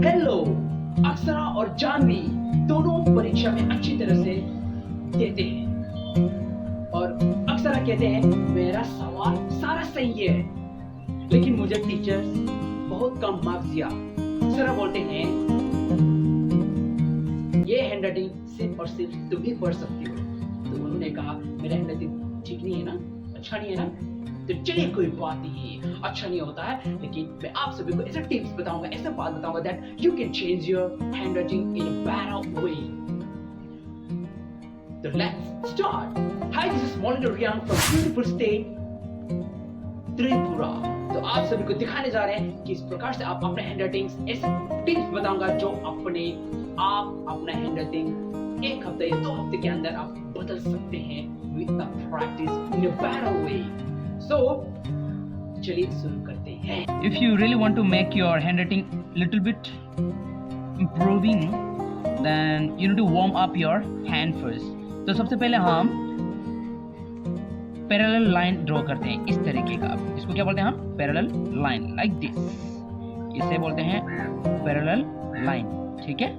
Hello, Akshara और जानवी दोनों परीक्षा में अच्छी तरह से देते हैं और अक्षरा कहते हैं मेरा सवाल सारा सही है, लेकिन मुझे टीचर बहुत कम मार्क्स दिया। अक्षरा बोलते हैं ये हैंडराइटिंग सिर्फ और सिर्फ तुम ही पढ़ सकती हो। तो उन्होंने कहा मेरा हैंडराइटिंग ठीक नहीं है ना, अच्छा नहीं है ना। तो चलिए कोई बात नहीं, अच्छा नहीं होता है, लेकिन मैं आप सभी को ऐसे टिप्स बताऊंगा, ऐसे बात बताऊंगा that you can change your handwriting in a better way. तो let's start. Hi, this is monitor Riang from beautiful state Tripura. तो आप सभी को दिखाने जा रहे हैं कि इस प्रकार से आप अपने हैंडराइटिंग ऐसे टिप्स बताऊंगा जो आप अपना हैंडराइटिंग 1 हफ्ते या 2 हफ्ते के अंदर आप बदल सकते हैं with the practice in a better way. So, चलिए शुरू करते हैं। If you really want to make your handwriting little bit improving, then you need to warm up your hand first. तो सबसे पहले हम पैरेलल लाइन ड्रॉ करते हैं इस तरीके का। इसको क्या बोलते हैं हम? Parallel line, like this. इसे बोलते हैं पैरेलल लाइन, ठीक है।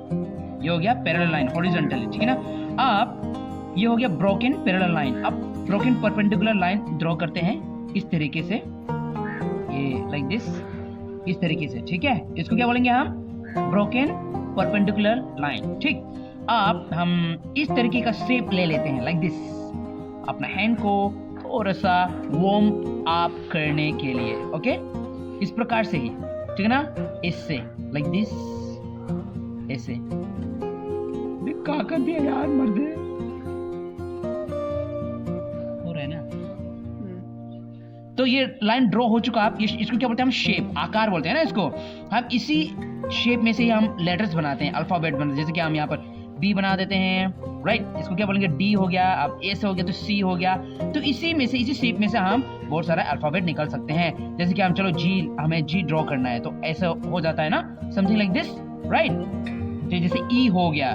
ये हो गया पैरेलल लाइन हॉरिजॉन्टली, ठीक है ना। अब ये हो गया ब्रोकन पैरेलल लाइन। अब ब्रोकन परपेंडिकुलर लाइन ड्रॉ करते हैं इस तरीके से, ये लाइक दिस, इस तरीके से, ठीक है। इसको क्या बोलेंगे हम? ब्रोकन परपेंडिकुलर लाइन, ठीक। अब हम इस तरीके का शेप ले लेते हैं लाइक दिस, अपना हैंड को थोड़ा सा वार्म अप करने के लिए, ओके। इस प्रकार से ही, ठीक है ना, इससे लाइक दिस, ऐसे। क्या कर दिया यार मर्दे, हो रहा है ना। तो ये लाइन ड्रॉ हो चुका। आप इसको क्या बोलते हैं हम? शेप, आकार बोलते हैं ना इसको। हम इसी शेप में से ही हम लेटर्स बनाते हैं, अल्फाबेट बनाते हैं। जैसे कि हम यहाँ पर बी बना देते हैं, राइट। इसको क्या बोलेंगे? डी हो गया। अब ए से हो गया तो सी हो गया। तो इसी में से, इसी शेप में से हम बहुत सारा अल्फाबेट निकल सकते हैं। जैसे कि हम चलो जी, हमें जी ड्रॉ करना है तो ऐसा हो जाता है ना, समथिंग लाइक दिस, राइट। तो जैसे ई हो गया,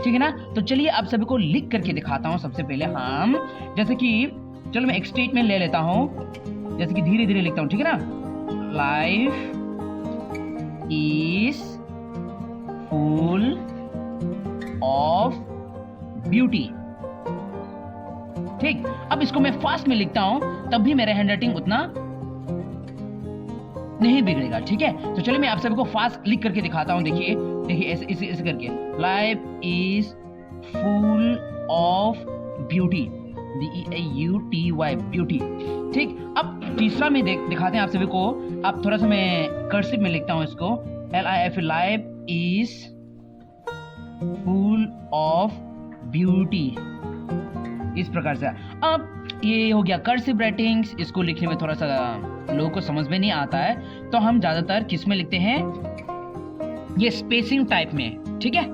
ठीक है ना। तो चलिए आप सभी को लिख करके दिखाता हूँ। सबसे पहले हम, जैसे कि चलो मैं एक स्टेटमेंट ले लेता हूँ, जैसे कि धीरे धीरे लिखता हूं, ठीक है ना। Life is full of beauty, ठीक। अब इसको मैं फास्ट में लिखता हूं, तब भी मेरा हैंडराइटिंग उतना नहीं बिगड़ेगा, ठीक है। तो चलिए मैं आप सभी को फास्ट लिख करके दिखाता हूं। देखिए देखिए, ऐसे ऐसे करके, life is full of beauty, BEAUTY, beauty, ठीक। अब तीसरा में दिखाते हैं आप सभी को। अब थोड़ा सा मैं कर्सिव में लिखता हूं इसको, LIF, life is full of beauty, इस प्रकार से। अब ये हो गया कर्सिव राइटिंग्स। इसको लिखने में थोड़ा सा लोगों को समझ में नहीं आता है, तो हम ज्यादातर किस में लिखते हैं? ये स्पेसिंग टाइप में, ठीक है।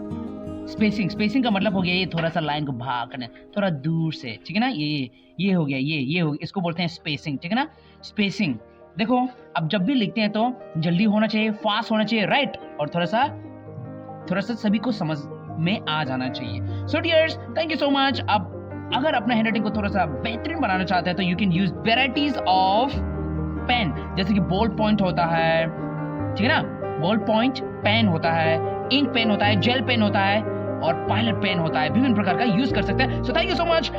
स्पेसिंग का मतलब हो गया ये थोड़ा सा लाइन को भागना, थोड़ा दूर से, ठीक है ना। ये हो गया, ये हो गया, इसको बोलते हैं स्पेसिंग, ठीक है ना। स्पेसिंग देखो, अब जब भी लिखते हैं तो जल्दी होना चाहिए, फास्ट होना चाहिए, राइट। और थोड़ा सा सभी को समझ में आ जाना चाहिए। So dears, thank you so much. अब अगर अपना हैंडराइटिंग को थोड़ा सा बेहतरीन बनाना चाहते हैं तो you can use varieties of pen. जैसे कि बोल्ड पॉइंट होता है, ठीक है ना, बोल्ड पॉइंट पेन होता है, इंक पेन होता है, जेल पेन होता है और पायलट पेन होता है। विभिन्न प्रकार का यूज कर सकते हैं। So thank you so much.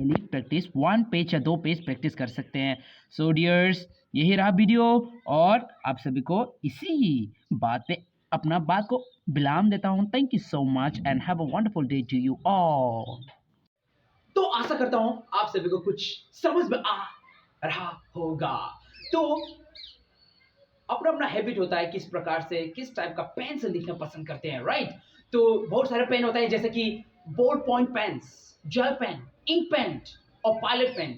Daily practice 1 page या 2 पेज प्रैक्टिस कर सकते हैं। सो डियर्स, यही रहा वीडियो और आप सभी को इसी बात पे अपना बात को विराम देता हूँ। Thank you so much and have a wonderful day to you all. तो आशा करता हूं आप सभी को कुछ समझ में आ रहा होगा। तो अपना अपना हैबिट होता है किस प्रकार से किस टाइप का पेन से लिखना पसंद करते हैं, राइट। तो बहुत सारे पेन होता है जैसे कि ball point pens, gel pen, ink pen और पायलट पेन।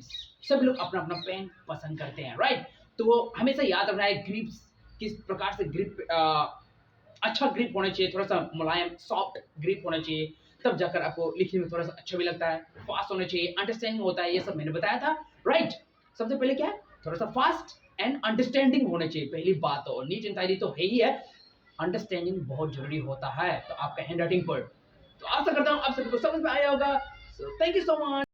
सब लोग अपना अपना पेन पसंद करते हैं, राइट। तो हमेशा याद रखना है ग्रिप्स किस प्रकार से ग्रिप अच्छा ग्रिप होना चाहिए, थोड़ा सा मुलायम सॉफ्ट ग्रिप होना चाहिए, तब जाकर आपको लिखने में थोड़ा सा अच्छा भी लगता है। फास्ट होना चाहिए, अंडरस्टैंडिंग होता है, ये सब मैंने बताया था, राइट। सबसे पहले क्या है, थोड़ा सा फास्ट एंड अंडरस्टैंडिंग होना चाहिए। पहली बात तो नीट एंड टाइडी तो है ही है, अंडरस्टैंडिंग बहुत जरूरी होता है तो आपका हैंड राइटिंग पर। तो आशा करता हूँ आप सभी को समझ में आया होगा। So thank you so much.